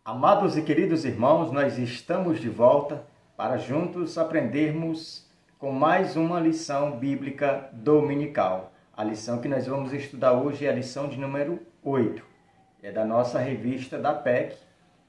Amados e queridos irmãos, nós estamos de volta para juntos aprendermos com mais uma lição bíblica dominical. A lição que nós vamos estudar hoje é a lição de número 8. É da nossa revista da PEC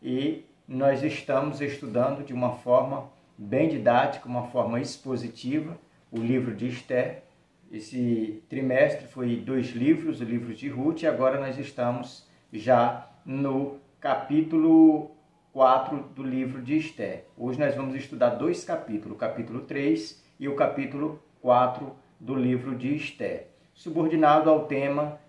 e nós estamos estudando de uma forma bem didática, uma forma expositiva, o livro de Esther. Esse trimestre foi 2 livros, o livro de Ruth, e agora nós estamos já no capítulo 4 do livro de Esther. Hoje nós vamos estudar 2 capítulos, o capítulo 3 e o capítulo 4 do livro de Esther, subordinado ao tema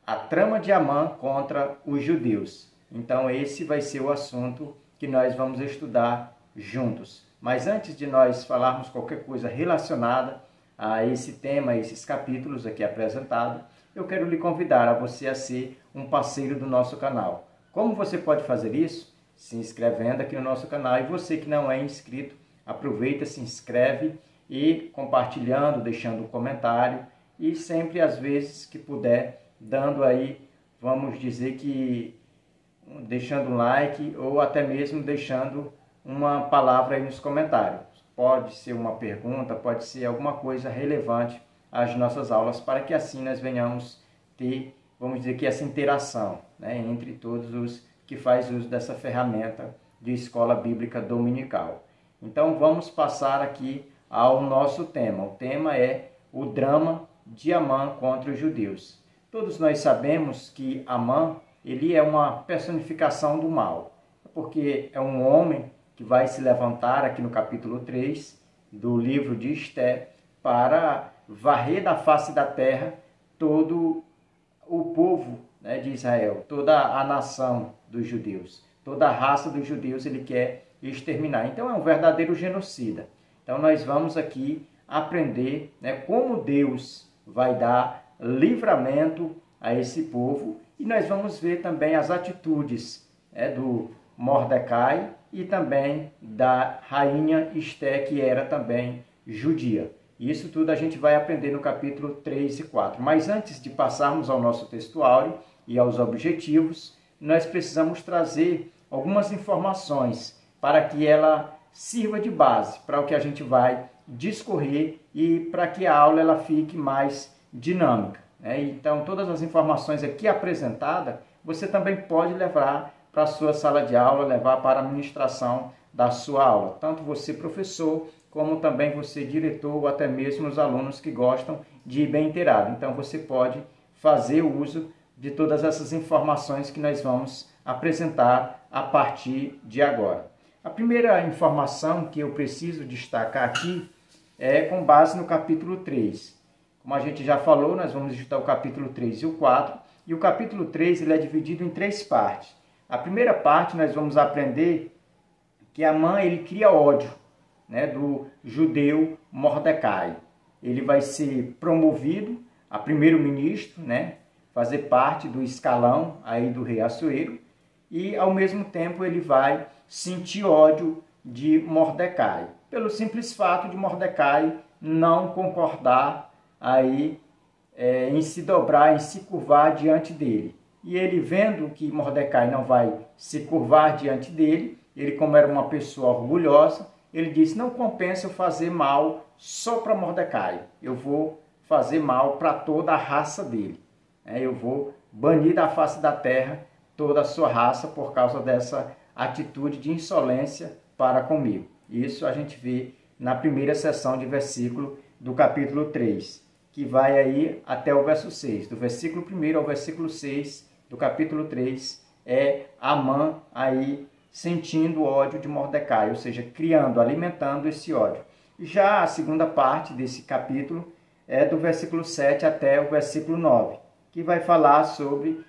A Trama de Amã contra os Judeus. Então esse vai ser o assunto que nós vamos estudar juntos. Mas antes de nós falarmos qualquer coisa relacionada a esse tema, a esses capítulos aqui apresentados, eu quero lhe convidar a você a ser um parceiro do nosso canal. Como você pode fazer isso? Se inscrevendo aqui no nosso canal. E você que não é inscrito, aproveita, se inscreve e compartilhando, deixando um comentário e sempre, às vezes que puder, dando aí, vamos dizer que, deixando um like ou até mesmo deixando uma palavra aí nos comentários. Pode ser uma pergunta, pode ser alguma coisa relevante às nossas aulas, para que assim nós venhamos ter, vamos dizer que essa interação, né, entre todos os que fazem uso dessa ferramenta de escola bíblica dominical. Então vamos passar aqui ao nosso tema. O tema é o drama de Amã contra os judeus. Todos nós sabemos que Amã, ele é uma personificação do mal, porque é um homem que vai se levantar aqui no capítulo 3 do livro de Esther para varrer da face da terra todo o povo, né, de Israel, toda a nação dos judeus, toda a raça dos judeus ele quer exterminar. Então é um verdadeiro genocida. Então nós vamos aqui aprender, né, como Deus vai dar livramento a esse povo, e nós vamos ver também as atitudes, né, do Mordecai e também da rainha Esther, que era também judia. Isso tudo a gente vai aprender no capítulo 3 e 4. Mas antes de passarmos ao nosso texto áureo e aos objetivos, nós precisamos trazer algumas informações para que ela sirva de base para o que a gente vai discorrer e para que a aula ela fique mais dinâmica, né? Então, todas as informações aqui apresentadas, você também pode levar para a sua sala de aula, levar para a administração da sua aula. Tanto você, professor, como também você, diretor, ou até mesmo os alunos que gostam de ir bem inteirado. Então, você pode fazer uso de todas essas informações que nós vamos apresentar a partir de agora. A primeira informação que eu preciso destacar aqui é com base no capítulo 3. Como a gente já falou, nós vamos estudar o capítulo 3 e o 4. E o capítulo 3 ele é dividido em 3 partes. A primeira parte nós vamos aprender que Amã ele cria ódio, né, do judeu Mordecai. Ele vai ser promovido a primeiro-ministro, né, fazer parte do escalão aí do rei Assuero, e ao mesmo tempo ele vai sentir ódio de Mordecai, pelo simples fato de Mordecai não concordar aí em se dobrar, em se curvar diante dele. E ele, vendo que Mordecai não vai se curvar diante dele, ele, como era uma pessoa orgulhosa, ele disse: não compensa eu fazer mal só para Mordecai, eu vou fazer mal para toda a raça dele. Eu vou banir da face da terra toda a sua raça por causa dessa atitude de insolência para comigo. Isso a gente vê na primeira seção de versículo do capítulo 3, que vai aí até o verso 6. Do versículo 1 ao versículo 6 do capítulo 3 é Amã aí sentindo o ódio de Mordecai, ou seja, criando, alimentando esse ódio. Já a segunda parte desse capítulo é do versículo 7 até o versículo 9, que vai falar sobre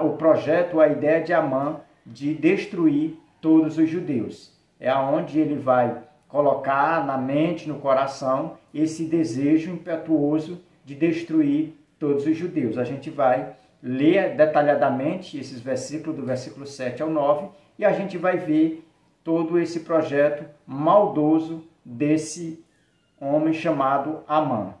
o projeto, a ideia de Amã de destruir todos os judeus. É aonde ele vai colocar na mente, no coração, esse desejo impetuoso de destruir todos os judeus. A gente vai ler detalhadamente esses versículos, do versículo 7 ao 9, e a gente vai ver todo esse projeto maldoso desse homem chamado Amã.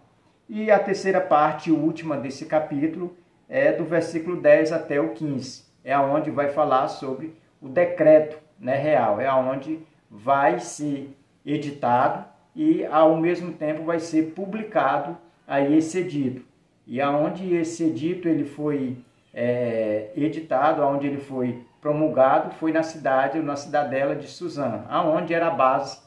E a terceira parte, última desse capítulo, é do versículo 10 até o 15. É onde vai falar sobre o decreto né, real, é onde vai ser editado e ao mesmo tempo vai ser publicado aí esse edito. E aonde esse edito ele foi editado, aonde ele foi promulgado, foi na cidadela de Suzã, aonde era a base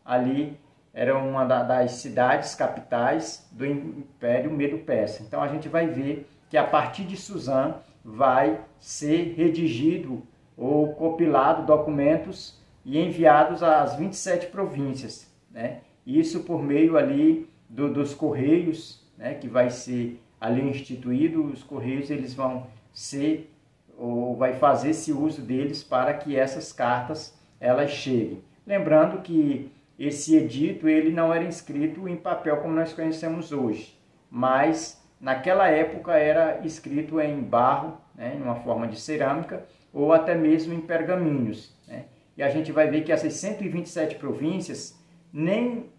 ali, era uma das cidades capitais do Império Medo-Persa. Então a gente vai ver que a partir de Suzã vai ser redigido ou compilado documentos e enviados às 27 províncias, né? Isso por meio ali dos Correios, né? Que vai ser ali instituído. Os Correios eles vão ser, ou vai fazer esse uso deles para que essas cartas elas cheguem. Lembrando que esse edito ele não era escrito em papel como nós conhecemos hoje, mas naquela época era escrito em barro, né, em uma forma de cerâmica, ou até mesmo em pergaminhos, né? E a gente vai ver que essas 127 províncias, nem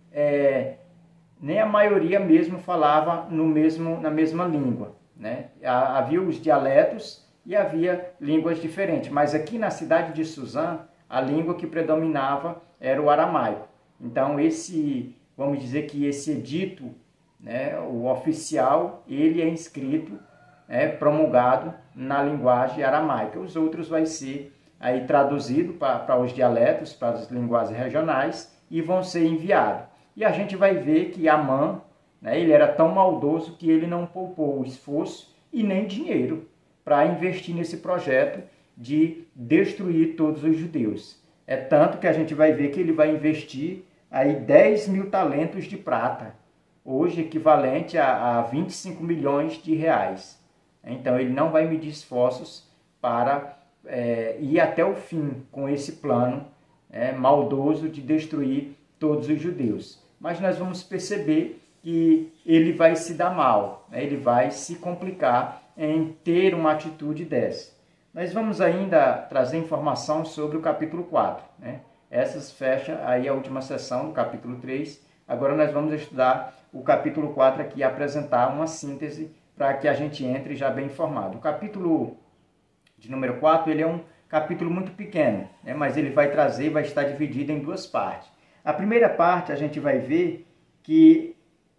a maioria mesmo falava na mesma língua, né? Havia os dialetos e havia línguas diferentes, mas aqui na cidade de Suzã, a língua que predominava era o aramaico. Então vamos dizer que esse edito, né, o oficial, ele é escrito, promulgado na linguagem aramaica. Os outros vai ser aí traduzido para os dialetos, para as linguagens regionais e vão ser enviados. E a gente vai ver que Amã, né, ele era tão maldoso que ele não poupou esforço e nem dinheiro para investir nesse projeto de destruir todos os judeus. É tanto que a gente vai ver que ele vai investir aí 10 mil talentos de prata, hoje equivalente a 25 milhões de reais. Então ele não vai medir esforços para ir até o fim com esse plano maldoso de destruir todos os judeus. Mas nós vamos perceber que ele vai se dar mal, né? Ele vai se complicar em ter uma atitude dessa. Nós vamos ainda trazer informação sobre o capítulo 4. Né? Essas fecha aí a última sessão do capítulo 3. Agora nós vamos estudar o capítulo 4 aqui, apresentar uma síntese para que a gente entre já bem informado. O capítulo de número 4, ele é um capítulo muito pequeno, né? Mas ele vai estar dividido em duas partes. A primeira parte a gente vai ver que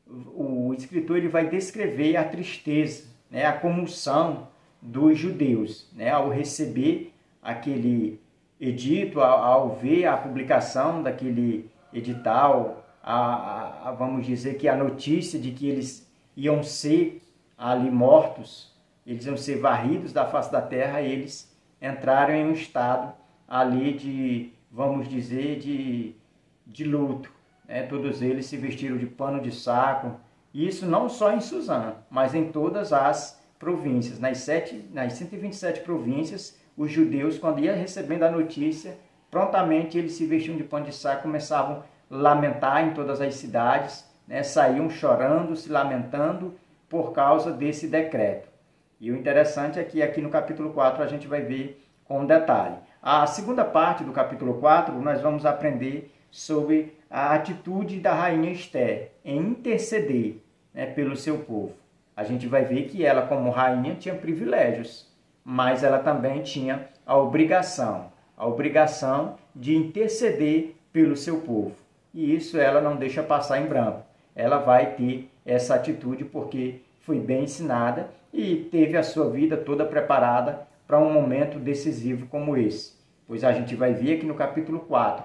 o escritor ele vai descrever a tristeza, né? A comoção dos judeus, né? Ao receber aquele edito, ao ver a publicação daquele edital, vamos dizer que a notícia de que eles iam ser ali mortos, eles iam ser varridos da face da terra, e eles entraram em um estado ali de, vamos dizer, de luto, né? Todos eles se vestiram de pano de saco, isso não só em Suzã, mas em todas as províncias, nas 127 províncias, os judeus, quando iam recebendo a notícia, prontamente eles se vestiam de pano de saco, começavam a lamentar em todas as cidades, né? Saíam chorando, se lamentando por causa desse decreto. E o interessante é que aqui no capítulo 4 a gente vai ver com detalhe. A segunda parte do capítulo 4 nós vamos aprender sobre a atitude da rainha Esther em interceder, né, pelo seu povo. A gente vai ver que ela, como rainha, tinha privilégios, mas ela também tinha a obrigação de interceder pelo seu povo. E isso ela não deixa passar em branco. Ela vai ter essa atitude porque foi bem ensinada e teve a sua vida toda preparada para um momento decisivo como esse. Pois a gente vai ver aqui no capítulo 4,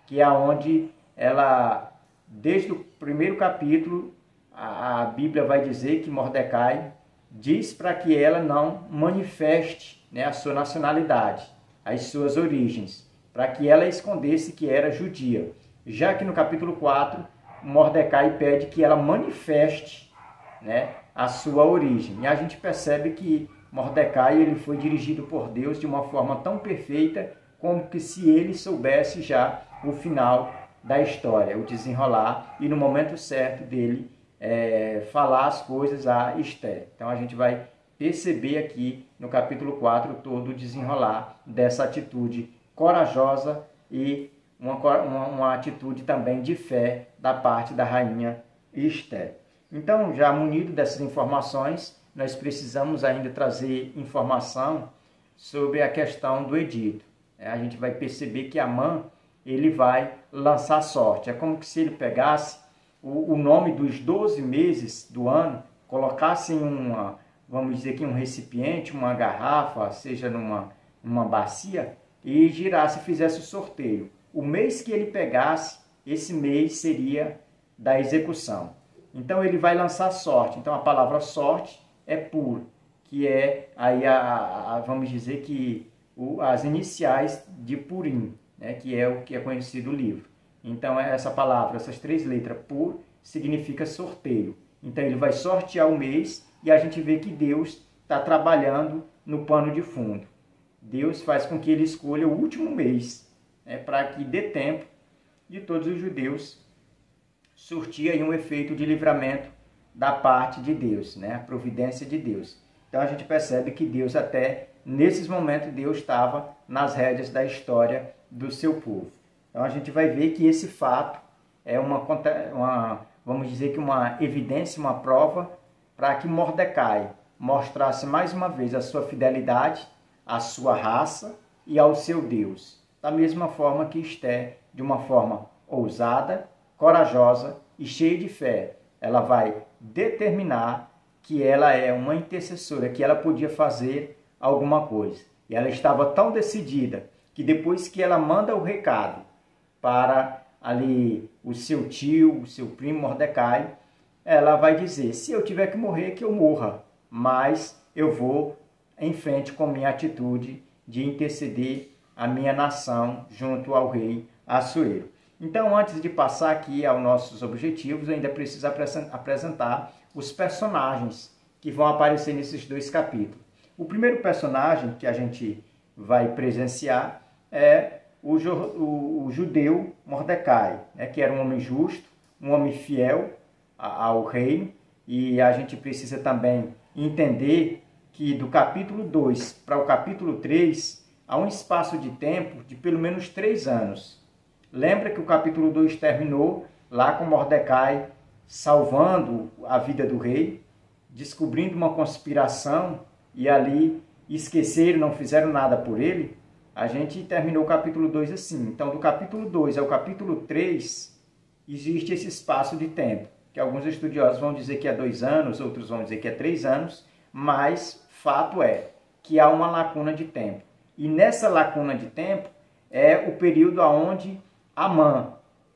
que é onde ela, desde o primeiro capítulo, a Bíblia vai dizer que Mordecai diz para que ela não manifeste, né, a sua nacionalidade, as suas origens, para que ela escondesse que era judia. Já que no capítulo 4, Mordecai pede que ela manifeste, né, a sua origem. E a gente percebe que Mordecai ele foi dirigido por Deus de uma forma tão perfeita como que se ele soubesse já o final da história, o desenrolar, e no momento certo dele falar as coisas a Esther. Então a gente vai perceber aqui no capítulo 4 todo o desenrolar dessa atitude corajosa e uma atitude também de fé da parte da rainha Esther. Então, já munido dessas informações, nós precisamos ainda trazer informação sobre a questão do edito. a gente vai perceber que Amã, ele vai lançar sorte. É como se ele pegasse o nome dos 12 meses do ano, colocasse em vamos dizer que um recipiente, uma garrafa, seja numa bacia, e girasse, fizesse o sorteio. O mês que ele pegasse, esse mês seria da execução. Então ele vai lançar sorte. Então a palavra sorte é Pur, que é aí vamos dizer que as iniciais de Purim, né, que é o que é conhecido o livro. Então essa palavra, essas 3 letras, Pur, significa sorteio. Então ele vai sortear o mês e a gente vê que Deus está trabalhando no pano de fundo. Deus faz com que ele escolha o último mês, né, para que dê tempo de todos os judeus surtir aí um efeito de livramento da parte de Deus, né, a providência de Deus. Então a gente percebe que Deus até nesses momentos Deus estava nas rédeas da história do seu povo. Então a gente vai ver que esse fato é vamos dizer que uma evidência, uma prova para que Mordecai mostrasse mais uma vez a sua fidelidade à sua raça e ao seu Deus. Da mesma forma que Esté, de uma forma ousada, corajosa e cheia de fé, ela vai determinar que ela é uma intercessora, que ela podia fazer alguma coisa. E ela estava tão decidida que depois que ela manda o recado para ali o seu tio, o seu primo Mordecai, ela vai dizer: se eu tiver que morrer, que eu morra, mas eu vou em frente com minha atitude de interceder a minha nação junto ao rei Assuero. Então, antes de passar aqui aos nossos objetivos, eu ainda preciso apresentar os personagens que vão aparecer nesses 2 capítulos. O primeiro personagem que a gente vai presenciar é o judeu Mordecai, né, que era um homem justo, um homem fiel ao reino, e a gente precisa também entender que do capítulo 2 para o capítulo 3 há um espaço de tempo de pelo menos 3 anos. Lembra que o capítulo 2 terminou lá com Mordecai salvando a vida do rei, descobrindo uma conspiração e ali esqueceram, não fizeram nada por ele? A gente terminou o capítulo 2 assim. Então, do capítulo 2 ao capítulo 3, existe esse espaço de tempo, que alguns estudiosos vão dizer que é 2 anos, outros vão dizer que é 3 anos, mas fato é que há uma lacuna de tempo. E nessa lacuna de tempo é o período onde Amã,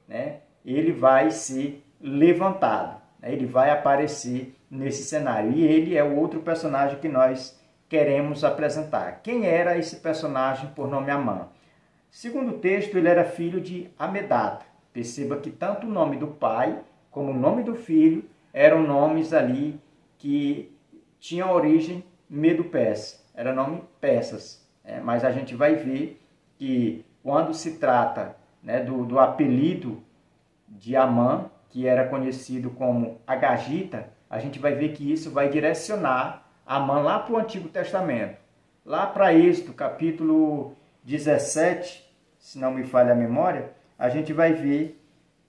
né, ele vai ser levantado, né, ele vai aparecer nesse cenário. E ele é o outro personagem que nós queremos apresentar. Quem era esse personagem por nome Amã? Segundo o texto, ele era filho de Amedata. Perceba que tanto o nome do pai como o nome do filho eram nomes ali que tinham origem medo-persa, era nome persas. Mas a gente vai ver que quando se trata, né, do apelido de Amã, que era conhecido como Agagita, a gente vai ver que isso vai direcionar Amã lá para o Antigo Testamento. Lá para Êxodo, capítulo 17, se não me falha a memória, a gente vai ver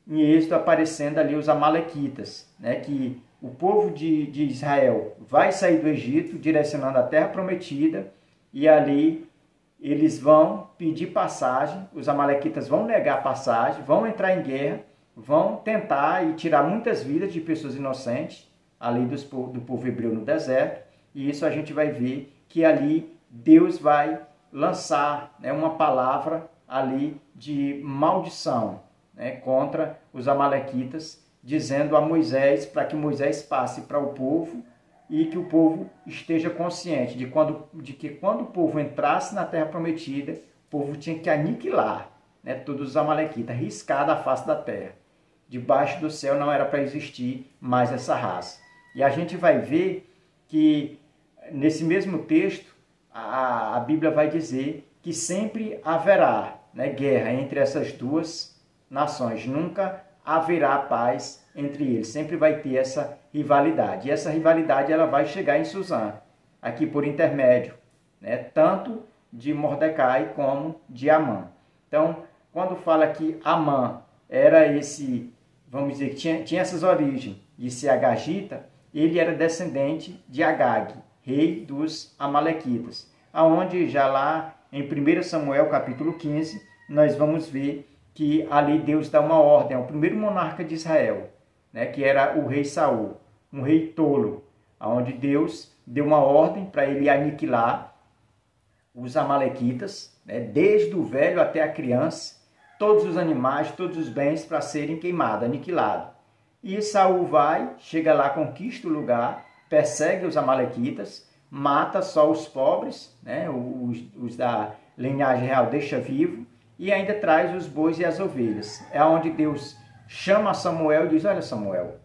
em Êxodo aparecendo ali os amalequitas, né, que o povo de Israel vai sair do Egito, direcionando a terra prometida, e ali eles vão pedir passagem, os amalequitas vão negar passagem, vão entrar em guerra, vão tentar e tirar muitas vidas de pessoas inocentes, ali do povo hebreu no deserto, e isso a gente vai ver que ali Deus vai lançar, né, uma palavra ali de maldição, né, contra os amalequitas, dizendo a Moisés para que Moisés passe para o povo e que o povo esteja consciente de que quando o povo entrasse na terra prometida, o povo tinha que aniquilar, né, todos os amalequitas, riscar da face da terra. Debaixo do céu não era para existir mais essa raça. E a gente vai ver que nesse mesmo texto a Bíblia vai dizer que sempre haverá, né, guerra entre essas duas nações. Nunca haverá paz entre eles. Sempre vai ter essa rivalidade. E essa rivalidade ela vai chegar em Susã, aqui por intermédio, né, tanto de Mordecai como de Amã. Então, quando fala que Amã era esse, vamos dizer, que tinha essas origens de ser Agagita, ele era descendente de Agag, rei dos amalequitas, aonde já lá em 1 Samuel capítulo 15, nós vamos ver que ali Deus dá uma ordem ao primeiro monarca de Israel, né, que era o rei Saul, um rei tolo, onde Deus deu uma ordem para ele aniquilar os amalequitas, né, desde o velho até a criança, todos os animais, todos os bens para serem queimados, aniquilados. E Saul vai, chega lá, conquista o lugar, persegue os amalequitas, mata só os pobres, né, os da linhagem real deixa vivo, e ainda traz os bois e as ovelhas. É onde Deus chama Samuel e diz: olha, Samuel,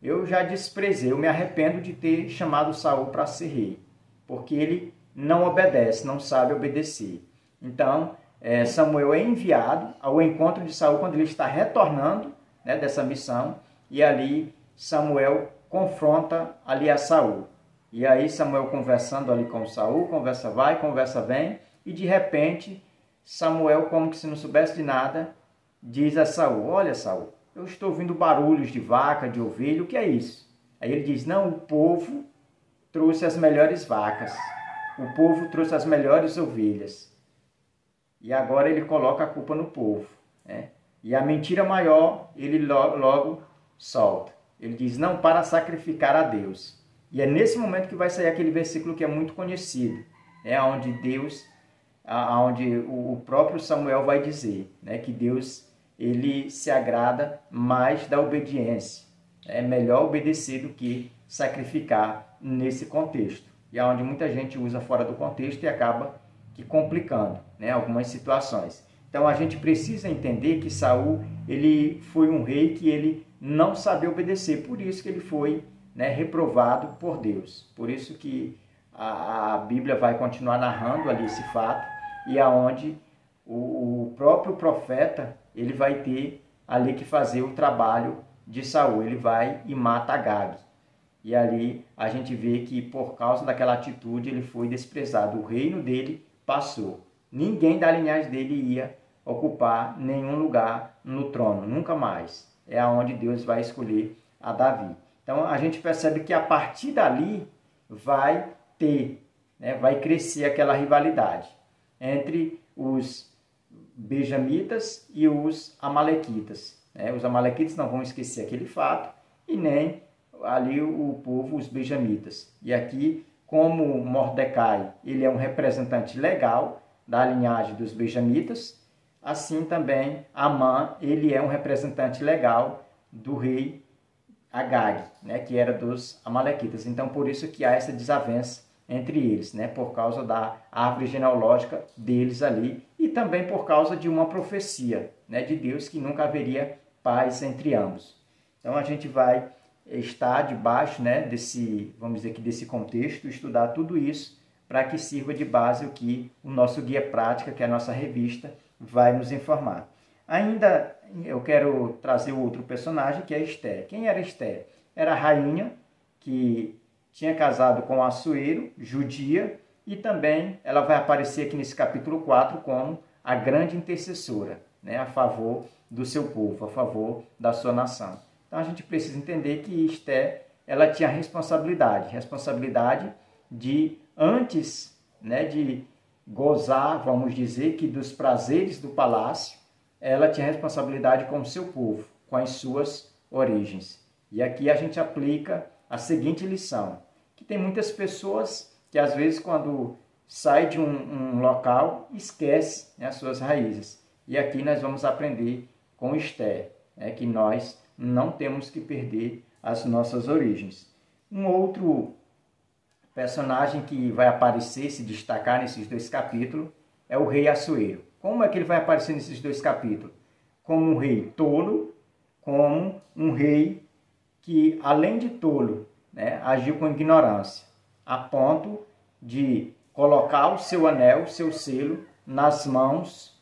eu já desprezei, eu me arrependo de ter chamado Saul para ser rei, porque ele não obedece, não sabe obedecer. Então, Samuel é enviado ao encontro de Saul quando ele está retornando, né, dessa missão, e ali Samuel confronta ali a Saul. E aí Samuel conversando ali com Saul, conversa vai, conversa vem, e de repente Samuel, como que se não soubesse de nada, diz a Saul: olha, Saul, eu estou ouvindo barulhos de vaca, de ovelha, o que é isso? Aí ele diz: não, o povo trouxe as melhores vacas, o povo trouxe as melhores ovelhas. E agora ele coloca a culpa no povo, né? E a mentira maior ele logo solta. Ele diz: não para sacrificar a Deus. E é nesse momento que vai sair aquele versículo que é muito conhecido, onde Deus, onde o próprio Samuel vai dizer, né, que Deus ele se agrada mais da obediência. É melhor obedecer do que sacrificar nesse contexto. E é onde muita gente usa fora do contexto e acaba que complicando, né, algumas situações. Então a gente precisa entender que Saul ele foi um rei que ele não sabia obedecer, por isso que ele foi, né, reprovado por Deus. Por isso que a Bíblia vai continuar narrando ali esse fato, e aonde o próprio profeta ele vai ter ali que fazer o trabalho de Saul. Ele vai e mata Agag. E ali a gente vê que por causa daquela atitude ele foi desprezado. O reino dele passou. Ninguém da linhagem dele ia ocupar nenhum lugar no trono, nunca mais. É aonde Deus vai escolher a Davi. Então a gente percebe que a partir dali vai ter, né, vai crescer aquela rivalidade entre os benjamitas e os amalequitas. Os amalequitas não vão esquecer aquele fato, e nem ali o povo, os benjamitas. E aqui, como Mordecai ele é um representante legal da linhagem dos benjamitas, assim também Amã ele é um representante legal do rei Agag, né, que era dos amalequitas. Então, por isso que há essa desavença entre eles, né, por causa da árvore genealógica deles ali, e também por causa de uma profecia, né, de Deus, que nunca haveria paz entre ambos. Então a gente vai estar debaixo, né, desse, vamos dizer que desse contexto, estudar tudo isso para que sirva de base o que o nosso guia prática, que é a nossa revista, vai nos informar. Ainda eu quero trazer outro personagem, que é Esther. Quem era Esther? Era a rainha que tinha casado com Assuero, judia, e também ela vai aparecer aqui nesse capítulo 4 como a grande intercessora, né, a favor do seu povo, a favor da sua nação. Então a gente precisa entender que Esther ela tinha responsabilidade de, antes, né, de gozar, vamos dizer, que dos prazeres do palácio, ela tinha responsabilidade com o seu povo, com as suas origens. E aqui a gente aplica a seguinte lição, que tem muitas pessoas que às vezes quando sai de um local esquece, né, as suas raízes. E aqui nós vamos aprender com Esther, né, que nós não temos que perder as nossas origens. Um outro personagem que vai aparecer, se destacar nesses dois capítulos, é o rei Assuero. Como é que ele vai aparecer nesses dois capítulos? Como um rei tolo, como um rei que, além de tolo, né, agiu com ignorância, a ponto de colocar o seu anel, o seu selo, nas mãos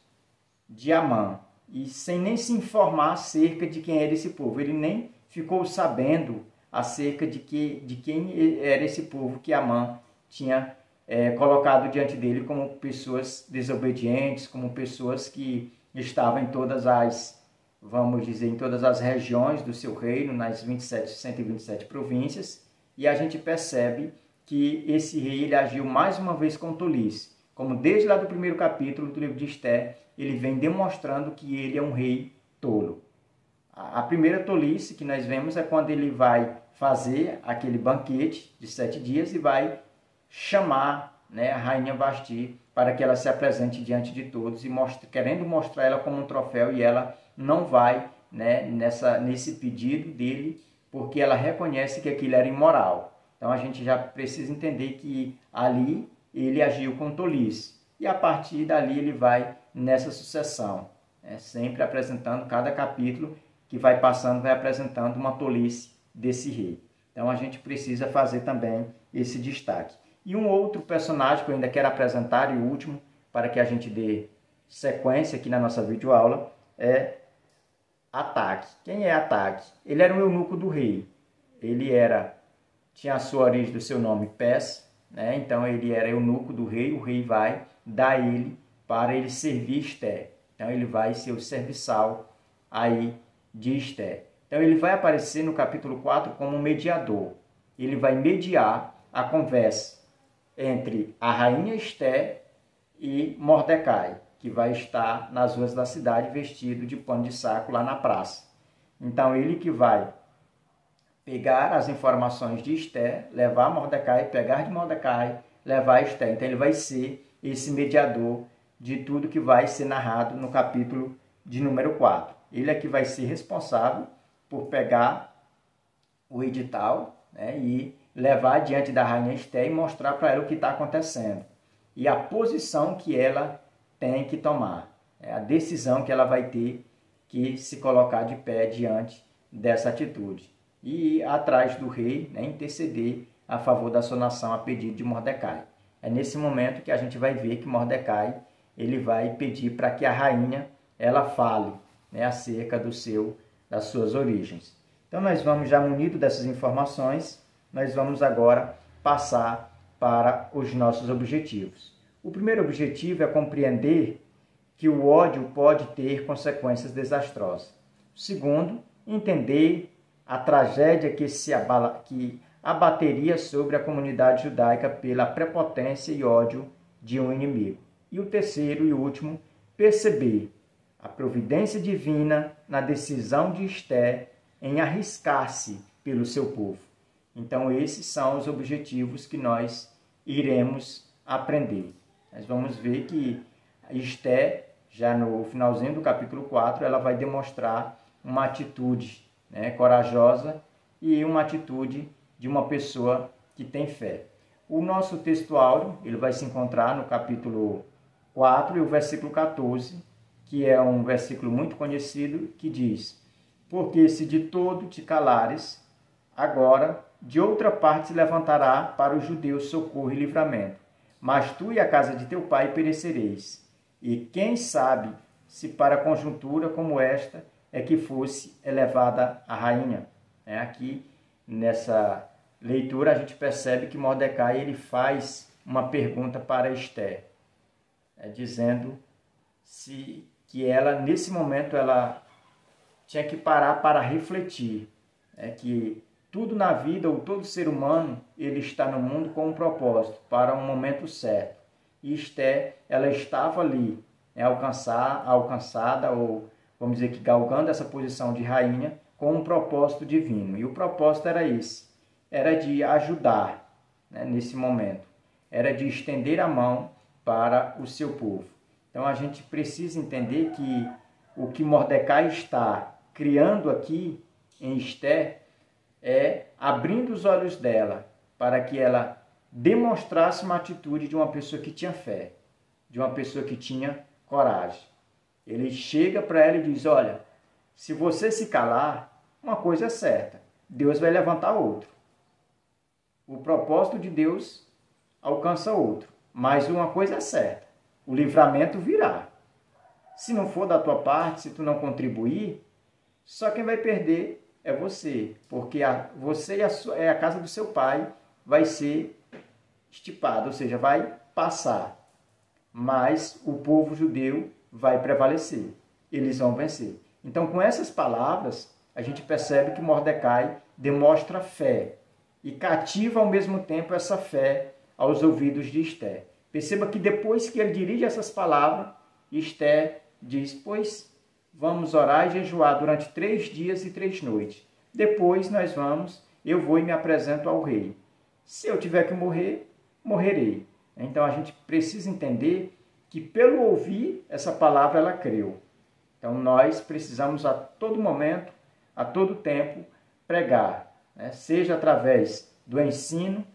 de Amã, e sem nem se informar acerca de quem era esse povo. Ele nem ficou sabendo acerca de quem era esse povo que Amã tinha colocado diante dele como pessoas desobedientes, como pessoas que estavam em todas as, vamos dizer, em todas as regiões do seu reino, nas 127 províncias, e a gente percebe que esse rei ele agiu mais uma vez com tolice, como desde lá do primeiro capítulo do livro de Esther, ele vem demonstrando que ele é um rei tolo. A primeira tolice que nós vemos é quando ele vai fazer aquele banquete de 7 dias e vai chamar, né, a rainha Vasti para que ela se apresente diante de todos e querendo mostrar ela como um troféu, e ela não vai, né, nesse pedido dele, porque ela reconhece que aquilo era imoral. Então a gente já precisa entender que ali ele agiu com tolice. E a partir dali ele vai nessa sucessão, né, sempre apresentando cada capítulo que vai passando, vai apresentando uma tolice desse rei. Então a gente precisa fazer também esse destaque. E um outro personagem que eu ainda quero apresentar, e o último, para que a gente dê sequência aqui na nossa videoaula, é Ataque. Quem é Ataque? Ele era um eunuco do rei. Ele tinha a sua origem do seu nome Pés, né? Então ele era eunuco do rei, o rei vai dar ele para ele servir Esther. Então ele vai ser o serviçal aí de Esther. Então ele vai aparecer no capítulo 4 como mediador. Ele vai mediar a conversa entre a rainha Esther e Mordecai, que vai estar nas ruas da cidade vestido de pano de saco lá na praça. Então ele que vai pegar as informações de Esther, levar a Mordecai, pegar de Mordecai, levar a Esther. Então ele vai ser esse mediador de tudo que vai ser narrado no capítulo de número 4. Ele é que vai ser responsável por pegar o edital, né, e levar diante da rainha Esther e mostrar para ela o que está acontecendo. E a posição que ela tem que tomar, a decisão que ela vai ter que se colocar de pé diante dessa atitude. E atrás do rei, né, interceder a favor da sua nação a pedido de Mordecai. É nesse momento que a gente vai ver que Mordecai ele vai pedir para que a rainha ela fale, né, acerca das suas origens. Então nós vamos, já munido dessas informações, nós vamos agora passar para os nossos objetivos. O primeiro objetivo é compreender que o ódio pode ter consequências desastrosas. O segundo, entender a tragédia que abateria sobre a comunidade judaica pela prepotência e ódio de um inimigo. E o terceiro e último, perceber a providência divina na decisão de Esther em arriscar-se pelo seu povo. Então, esses são os objetivos que nós iremos aprender. Nós vamos ver que Esther, já no finalzinho do capítulo 4, ela vai demonstrar uma atitude, né, corajosa e uma atitude de uma pessoa que tem fé. O nosso texto áureo ele vai se encontrar no capítulo 4 e o versículo 14, que é um versículo muito conhecido, que diz: porque se de todo te calares, agora de outra parte se levantará para os judeus socorro e livramento. Mas tu e a casa de teu pai perecereis. E quem sabe se para conjuntura como esta é que fosse elevada a rainha. Aqui nessa leitura a gente percebe que Mordecai ele faz uma pergunta para Esther, dizendo que ela, nesse momento, ela tinha que parar para refletir, que tudo na vida, ou todo ser humano, ele está no mundo com um propósito, para um momento certo. E Esther, ela estava ali, alcançada, ou vamos dizer que galgando essa posição de rainha, com um propósito divino. E o propósito era esse, era de ajudar, nesse momento, era de estender a mão para o seu povo. Então a gente precisa entender que o que Mordecai está criando aqui em Esther é abrindo os olhos dela para que ela demonstrasse uma atitude de uma pessoa que tinha fé, de uma pessoa que tinha coragem. Ele chega para ela e diz: olha, se você se calar, uma coisa é certa, Deus vai levantar outro. O propósito de Deus alcança outro, mas uma coisa é certa, o livramento virá. Se não for da tua parte, se tu não contribuir, só quem vai perder é você, porque você e a casa do seu pai vai ser estipada, ou seja, vai passar. Mas o povo judeu vai prevalecer, eles vão vencer. Então, com essas palavras, a gente percebe que Mordecai demonstra fé e cativa ao mesmo tempo essa fé aos ouvidos de Esther. Perceba que depois que ele dirige essas palavras, Esther diz, pois vamos orar e jejuar durante 3 dias e 3 noites. Depois eu vou e me apresento ao rei. Se eu tiver que morrer, morrerei. Então a gente precisa entender que pelo ouvir essa palavra ela creu. Então nós precisamos a todo momento, a todo tempo, pregar, né? Seja através do ensino,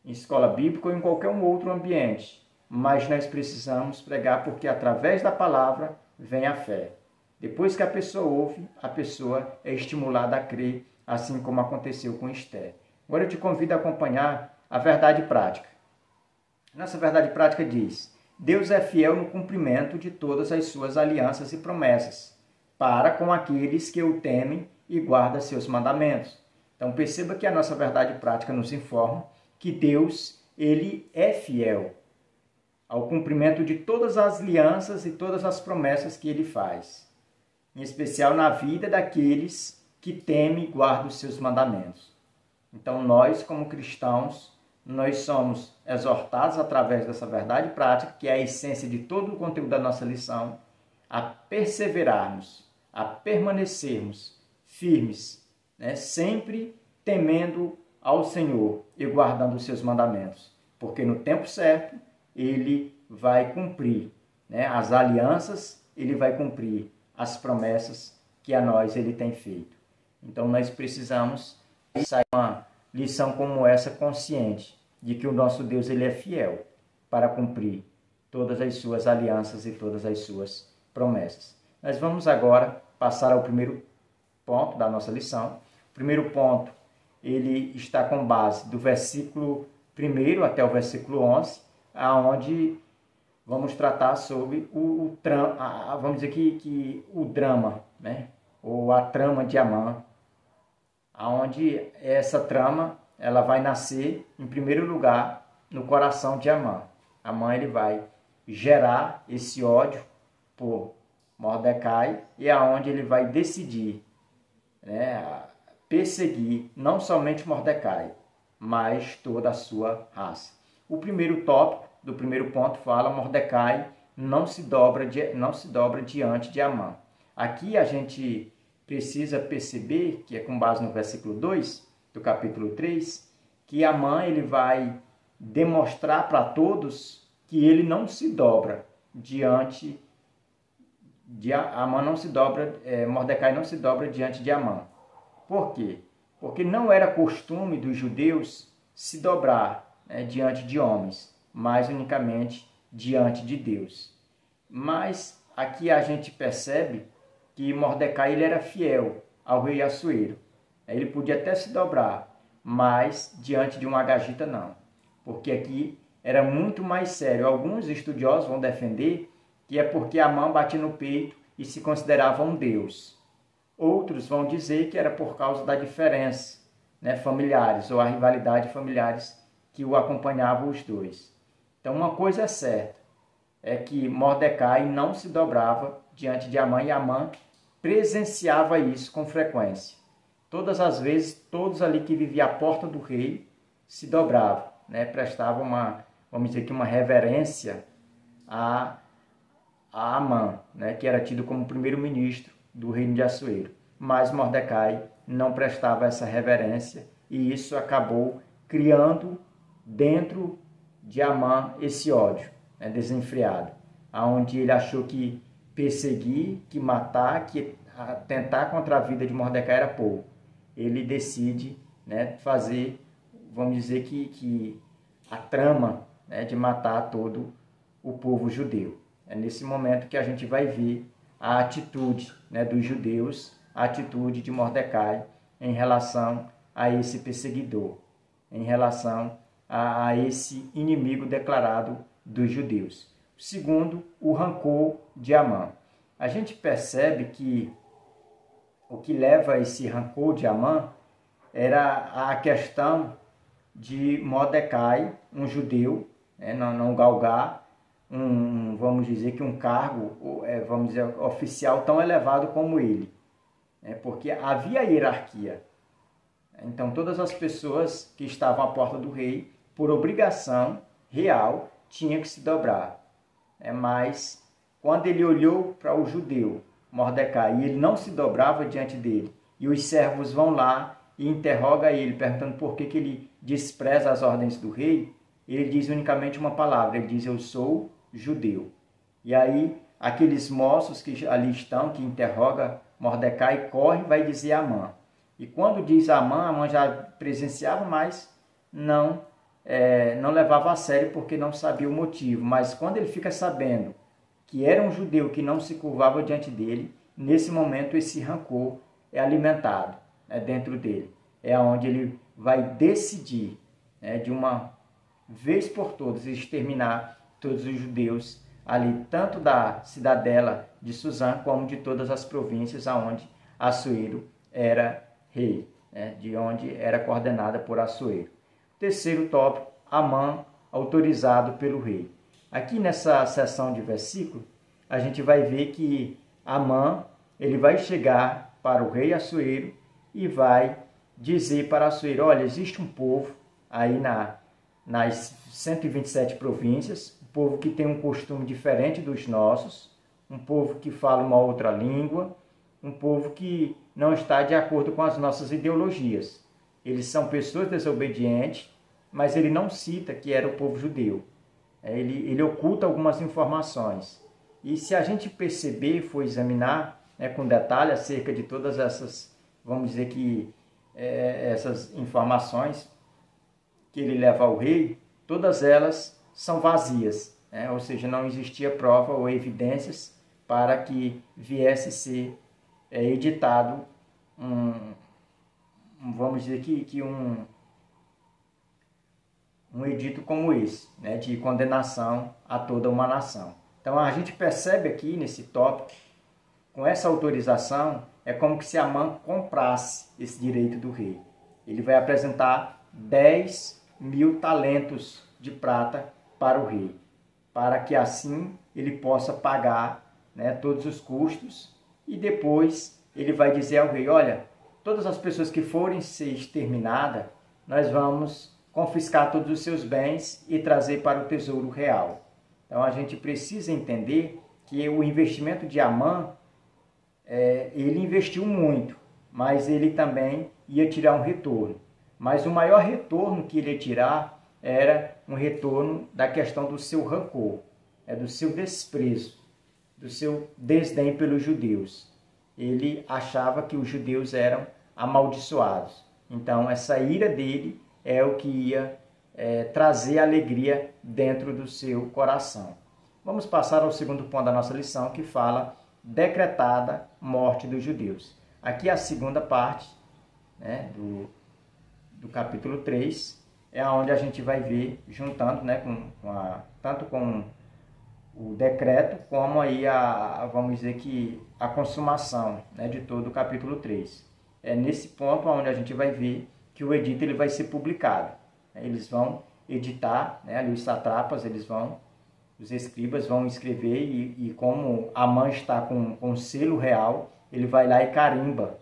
em escola bíblica ou em qualquer um outro ambiente. Mas nós precisamos pregar porque através da palavra vem a fé. Depois que a pessoa ouve, a pessoa é estimulada a crer, assim como aconteceu com Esther. Agora eu te convido a acompanhar a verdade prática. Nossa verdade prática diz: Deus é fiel no cumprimento de todas as suas alianças e promessas, para com aqueles que o temem e guardam seus mandamentos. Então perceba que a nossa verdade prática nos informa que Deus, ele é fiel ao cumprimento de todas as alianças e todas as promessas que ele faz, em especial na vida daqueles que temem e guardam os seus mandamentos. Então nós, como cristãos, nós somos exortados através dessa verdade prática, que é a essência de todo o conteúdo da nossa lição, a perseverarmos, a permanecermos firmes, né? Sempre temendo ao Senhor e guardando os seus mandamentos, porque no tempo certo ele vai cumprir, né? As alianças, ele vai cumprir as promessas que a nós ele tem feito. Então nós precisamos sair uma lição como essa consciente de que o nosso Deus ele é fiel para cumprir todas as suas alianças e todas as suas promessas. Nós vamos agora passar ao primeiro ponto da nossa lição. O primeiro ponto, ele está com base do versículo 1 até o versículo 11, aonde vamos tratar sobre vamos dizer que o drama, né? Ou a trama de Amã, aonde essa trama ela vai nascer, em primeiro lugar, no coração de Amã. Amã ele vai gerar esse ódio por Mordecai e aonde ele vai decidir, né, perseguir não somente Mordecai, mas toda a sua raça. O primeiro tópico do primeiro ponto fala: Mordecai não se dobra diante de Amã. Aqui a gente precisa perceber, que é com base no versículo 2 do capítulo 3, que Amã ele vai demonstrar para todos que ele não se dobra diante de Amã, Mordecai não se dobra diante de Amã. Por quê? Porque não era costume dos judeus se dobrar, né, diante de homens, mas unicamente diante de Deus. Mas aqui a gente percebe que Mordecai ele era fiel ao rei Assuero. Ele podia até se dobrar, mas diante de um agagita não. Porque aqui era muito mais sério. Alguns estudiosos vão defender que é porque Amã batia no peito e se considerava um deus. Outros vão dizer que era por causa da diferença, né, familiares, ou a rivalidade familiares que o acompanhavam os dois. Então uma coisa é certa, é que Mordecai não se dobrava diante de Amã e Amã presenciava isso com frequência. Todas as vezes, todos ali que viviam à porta do rei se dobravam, né, prestavam vamos dizer que uma reverência a Amã, né, que era tido como primeiro-ministro do reino de Assuero. Mas Mordecai não prestava essa reverência e isso acabou criando dentro de Amã esse ódio, né, desenfreado, aonde ele achou que perseguir, que matar, que atentar contra a vida de Mordecai era pouco. Ele decide, né, fazer, vamos dizer que a trama, né, de matar todo o povo judeu. É nesse momento que a gente vai ver a atitude, né, dos judeus, a atitude de Mordecai em relação a esse perseguidor, em relação a esse inimigo declarado dos judeus. Segundo, o rancor de Amã. A gente percebe que o que leva a esse rancor de Amã era a questão de Mordecai, um judeu, né, não galgar vamos dizer que um cargo, vamos dizer, oficial tão elevado como ele, né, porque havia hierarquia. Então todas as pessoas que estavam à porta do rei, por obrigação real, tinha que se dobrar. Mas quando ele olhou para o judeu, Mordecai, e ele não se dobrava diante dele, e os servos vão lá e interrogam ele, perguntando por que ele despreza as ordens do rei, ele diz unicamente uma palavra, ele diz: eu sou judeu. E aí aqueles moços que ali estão, que interrogam Mordecai, corre e vai dizer a Amã. E quando diz a Amã já presenciava, mas não levava a sério porque não sabia o motivo. Mas quando ele fica sabendo que era um judeu que não se curvava diante dele, nesse momento esse rancor é alimentado, né, dentro dele. É onde ele vai decidir, né, de uma vez por todas exterminar todos os judeus ali, tanto da cidadela de Suzã como de todas as províncias aonde Assuero era rei, né, de onde era coordenada por Assuero. Terceiro tópico, Amã autorizado pelo rei. Aqui nessa seção de versículo, a gente vai ver que Amã, ele vai chegar para o rei Assuero e vai dizer para Assuero: olha, existe um povo aí nas 127 províncias, um povo que tem um costume diferente dos nossos, um povo que fala uma outra língua, um povo que não está de acordo com as nossas ideologias. Eles são pessoas desobedientes, mas ele não cita que era o povo judeu. Ele oculta algumas informações. E se a gente perceber, for examinar, né, com detalhe acerca de todas essas, vamos dizer que essas informações que ele leva ao rei, todas elas são vazias, né? Ou seja, não existia prova ou evidências para que viesse ser editado vamos dizer que um edito como esse, né, de condenação a toda uma nação. Então a gente percebe aqui nesse tópico, com essa autorização, é como que se Amã comprasse esse direito do rei. Ele vai apresentar 10.000 talentos de prata para o rei, para que assim ele possa pagar, né, todos os custos, e depois ele vai dizer ao rei: olha, todas as pessoas que forem ser exterminadas, nós vamos confiscar todos os seus bens e trazer para o tesouro real. Então a gente precisa entender que o investimento de Amã, ele investiu muito, mas ele também ia tirar um retorno. Mas o maior retorno que ele ia tirar era um retorno da questão do seu rancor, do seu desprezo, do seu desdém pelos judeus. Ele achava que os judeus eram amaldiçoados. Então essa ira dele é o que ia trazer alegria dentro do seu coração. Vamos passar ao segundo ponto da nossa lição, que fala decretada morte dos judeus. Aqui a segunda parte, né, do capítulo 3, é onde a gente vai ver, juntando, né, tanto com o decreto, como aí vamos dizer que a consumação, né, de todo o capítulo 3. É nesse ponto onde a gente vai ver que o edito ele vai ser publicado. Eles vão editar, né, ali os satrapas, os escribas vão escrever e como Amã está com selo real, ele vai lá e carimba,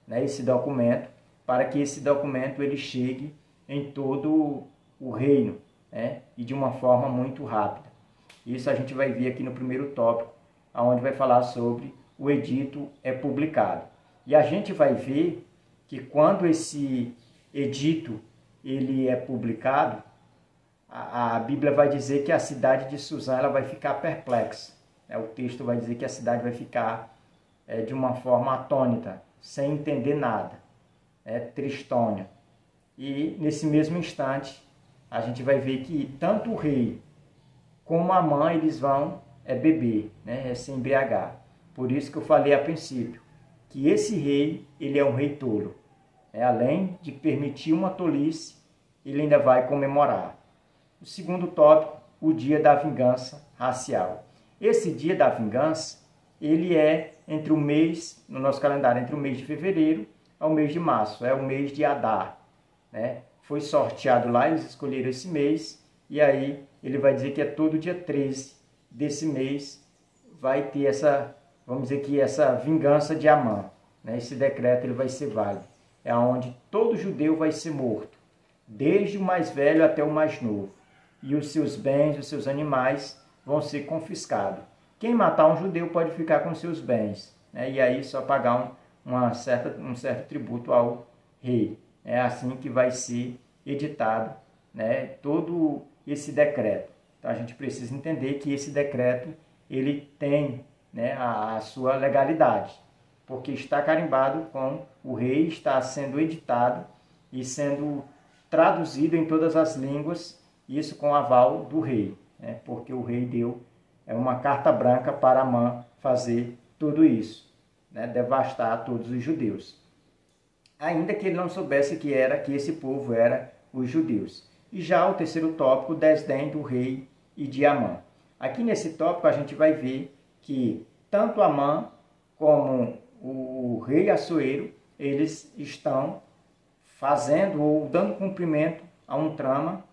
né, esse documento, para que esse documento ele chegue em todo o reino, né, e de uma forma muito rápida. Isso a gente vai ver aqui no primeiro tópico, onde vai falar sobre o edito publicado. E a gente vai ver que quando esse edito ele é publicado, a Bíblia vai dizer que a cidade de Suzã ela vai ficar perplexa. O texto vai dizer que a cidade vai ficar de uma forma atônita, sem entender nada, tristonha. E nesse mesmo instante, a gente vai ver que tanto o rei como a Amã, eles vão beber, né, se embriagar. Por isso que eu falei a princípio, que esse rei, ele é um rei tolo. Além de permitir uma tolice, ele ainda vai comemorar. O segundo tópico, o dia da vingança racial. Esse dia da vingança, ele é entre o mês, no nosso calendário, entre o mês de fevereiro ao mês de março, é o mês de Adar, né? Foi sorteado lá, eles escolheram esse mês, e aí ele vai dizer que é todo dia 13 desse mês, vai ter essa, vamos dizer que essa vingança de Amã, né? Esse decreto ele vai ser válido. É onde todo judeu vai ser morto, desde o mais velho até o mais novo. e os seus bens, os seus animais vão ser confiscados. Quem matar um judeu pode ficar com seus bens, né? E aí só pagar um certo tributo ao rei. É assim que vai ser editado, né, todo esse decreto. Então a gente precisa entender que esse decreto ele tem, né, a sua legalidade, porque está carimbado com o rei, está sendo editado e sendo traduzido em todas as línguas, isso com aval do rei, né, porque o rei deu uma carta branca para Amã fazer tudo isso, né, devastar todos os judeus. Ainda que ele não soubesse que esse povo era os judeus. E já o terceiro tópico, o desdém do rei e de Amã. Aqui nesse tópico a gente vai ver que tanto Amã como o rei Assuero, eles estão fazendo ou dando cumprimento a um trama,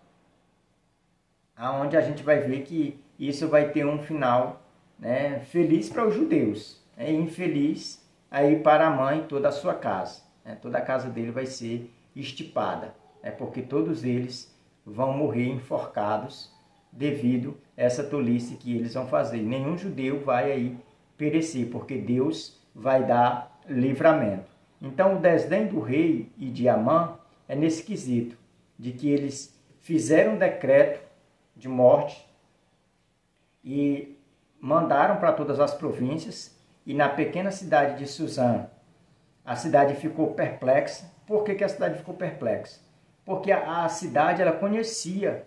aonde a gente vai ver que isso vai ter um final, né, feliz para os judeus, né, e infeliz aí para Amã e toda a sua casa. Né, toda a casa dele vai ser estipada, né, porque todos eles vão morrer enforcados devido a essa tolice que eles vão fazer. Nenhum judeu vai aí perecer, porque Deus vai dar livramento. Então o desdém do rei e de Amã é nesse quesito, de que eles fizeram um decreto de morte e mandaram para todas as províncias, e na pequena cidade de Suzã, a cidade ficou perplexa. Por que a cidade ficou perplexa? Porque a cidade ela conhecia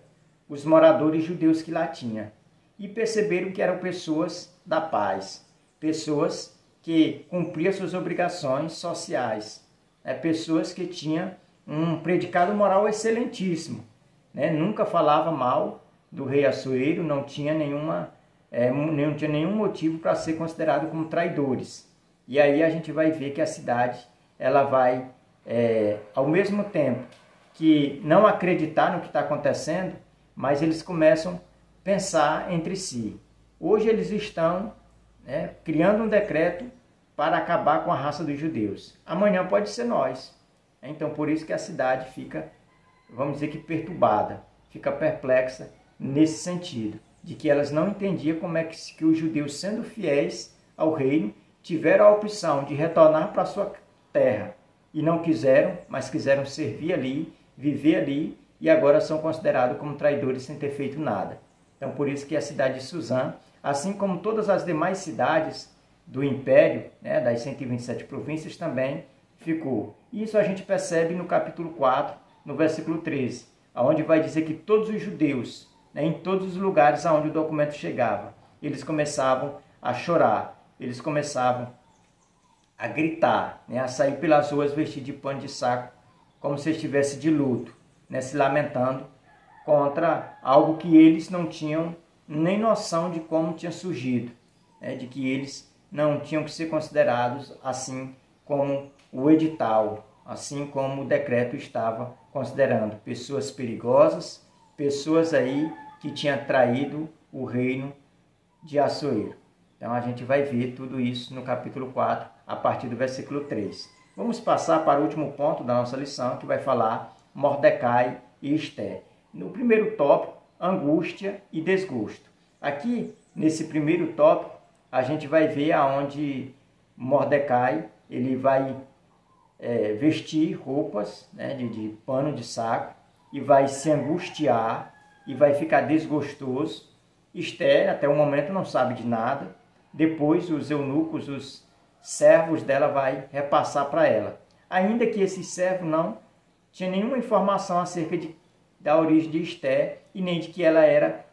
os moradores judeus que lá tinha e perceberam que eram pessoas da paz, pessoas que cumpriam suas obrigações sociais, pessoas que tinham um predicado moral excelentíssimo, né? Nunca falava mal do rei Assuero, não tinha nenhum motivo para ser considerado como traidores. E aí a gente vai ver que a cidade ela vai, ao mesmo tempo que não acreditar no que está acontecendo, mas eles começam a pensar entre si. Hoje eles estão, né, criando um decreto para acabar com a raça dos judeus. Amanhã pode ser nós. Então por isso que a cidade fica, vamos dizer que perturbada, fica perplexa nesse sentido, de que elas não entendiam como é que os judeus, sendo fiéis ao reino, tiveram a opção de retornar para a sua terra e não quiseram, mas quiseram servir ali, viver ali, e agora são considerados como traidores sem ter feito nada. Então por isso que a cidade de Suzã, assim como todas as demais cidades do Império, né, das 127 províncias, também ficou. Isso a gente percebe no capítulo 4, no versículo 13, onde vai dizer que todos os judeus, né, em todos os lugares aonde o documento chegava, eles começavam a chorar, eles começavam a gritar, né, a sair pelas ruas vestidos de pano de saco, como se estivesse de luto, né, se lamentando contra algo que eles não tinham nem noção de como tinha surgido, né, de que eles não tinham que ser considerados assim como o edital, assim como o decreto estava considerando pessoas perigosas, pessoas aí que tinham traído o reino de Assuero. Então a gente vai ver tudo isso no capítulo 4, a partir do versículo 3. Vamos passar para o último ponto da nossa lição, que vai falar Mordecai e Ester. No primeiro tópico, angústia e desgosto. Aqui, nesse primeiro tópico, a gente vai ver aonde Mordecai ele vai vestir roupas, né, de pano de saco, e vai se angustiar e vai ficar desgostoso. Ester, até o momento, não sabe de nada. Depois, os eunucos, os servos dela, vai repassar para ela. Ainda que esse servo não tinha nenhuma informação acerca da origem de Ester e nem de que ela era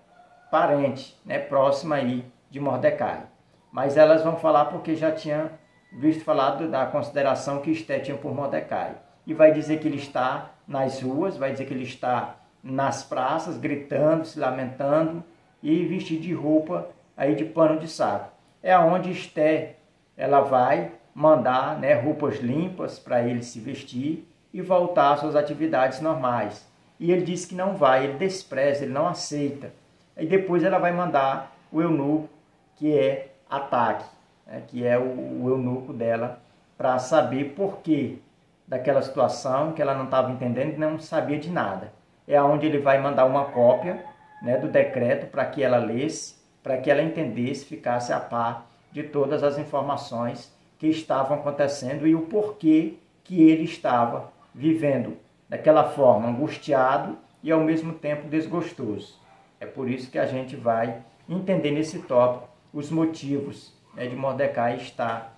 parente, né, próxima aí de Mordecai. Mas elas vão falar porque já tinha visto falar da consideração que Ester tinha por Mordecai. E vai dizer que ele está nas ruas, vai dizer que ele está nas praças, gritando, se lamentando e vestido de roupa aí de pano de saco. É onde Ester ela vai mandar, né, roupas limpas para ele se vestir e voltar às suas atividades normais. E ele diz que não vai, ele despreza, ele não aceita. E depois ela vai mandar o eunuco, que é Ataque, né, que é o eunuco dela, para saber por que daquela situação, que ela não estava entendendo e não sabia de nada. É onde ele vai mandar uma cópia, né, do decreto para que ela lesse, para que ela entendesse, ficasse a par de todas as informações que estavam acontecendo e o porquê que ele estava vivendo daquela forma, angustiado e ao mesmo tempo desgostoso. É por isso que a gente vai entender nesse tópico os motivos, né, de Mordecai estar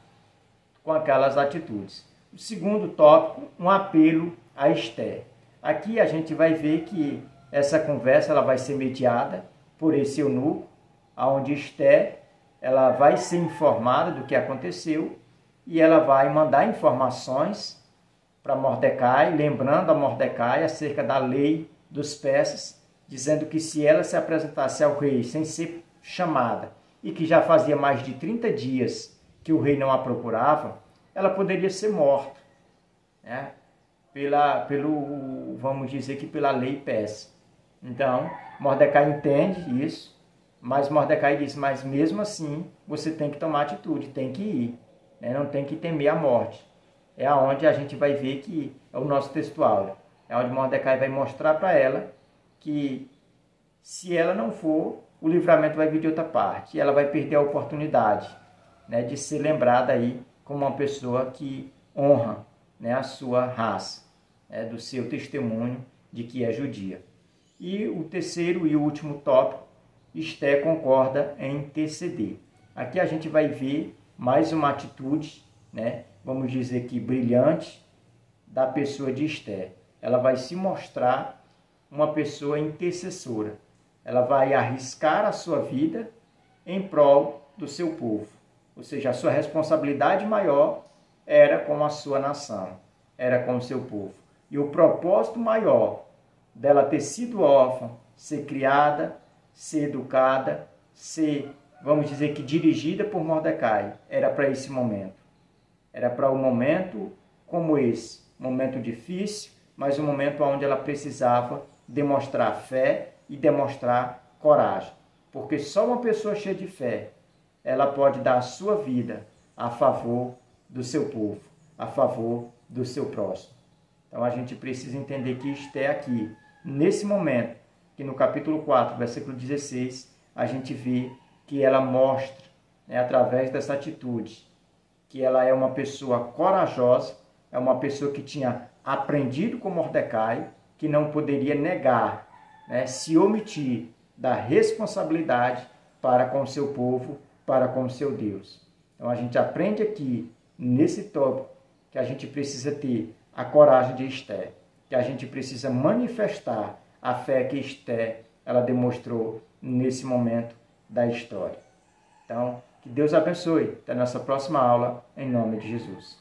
com aquelas atitudes. O segundo tópico, um apelo a Esther. Aqui a gente vai ver que essa conversa ela vai ser mediada por esse eunuco, onde Esther ela vai ser informada do que aconteceu e ela vai mandar informações para Mordecai, lembrando a Mordecai acerca da lei dos persas, dizendo que se ela se apresentasse ao rei sem ser chamada e que já fazia mais de 30 dias que o rei não a procurava, ela poderia ser morta, né? Vamos dizer que pela lei persa. Então, Mordecai entende isso, mas Mordecai diz, mas mesmo assim, você tem que tomar atitude, tem que ir, né? Não tem que temer a morte. É aonde a gente vai ver que é o nosso textual. É onde Mordecai vai mostrar para ela que se ela não for, o livramento vai vir de outra parte. E ela vai perder a oportunidade, né, de ser lembrada aí como uma pessoa que honra, né, a sua raça, né, do seu testemunho de que é judia. E o terceiro e último tópico, Esther concorda em interceder. Aqui a gente vai ver mais uma atitude, né, vamos dizer que brilhante, da pessoa de Esther. Ela vai se mostrar uma pessoa intercessora. Ela vai arriscar a sua vida em prol do seu povo. Ou seja, a sua responsabilidade maior era com a sua nação, era com o seu povo. E o propósito maior dela ter sido órfã, ser criada, ser educada, ser, vamos dizer que dirigida por Mordecai, era para esse momento. Era para um momento como esse, um momento difícil, mas um momento onde ela precisava demonstrar fé e demonstrar coragem. Porque só uma pessoa cheia de fé, ela pode dar a sua vida a favor do seu povo, a favor do seu próximo. Então a gente precisa entender que Esther aqui, nesse momento, que no capítulo 4, versículo 16, a gente vê que ela mostra, né, através dessa atitude, que ela é uma pessoa corajosa, é uma pessoa que tinha aprendido com Mordecai, que não poderia negar, né, se omitir da responsabilidade para com o seu povo, para com o seu Deus. Então a gente aprende aqui, nesse tópico, que a gente precisa ter a coragem de Esther, que a gente precisa manifestar a fé que Esther ela demonstrou nesse momento da história. Então, que Deus abençoe. Até a nossa próxima aula, em nome de Jesus.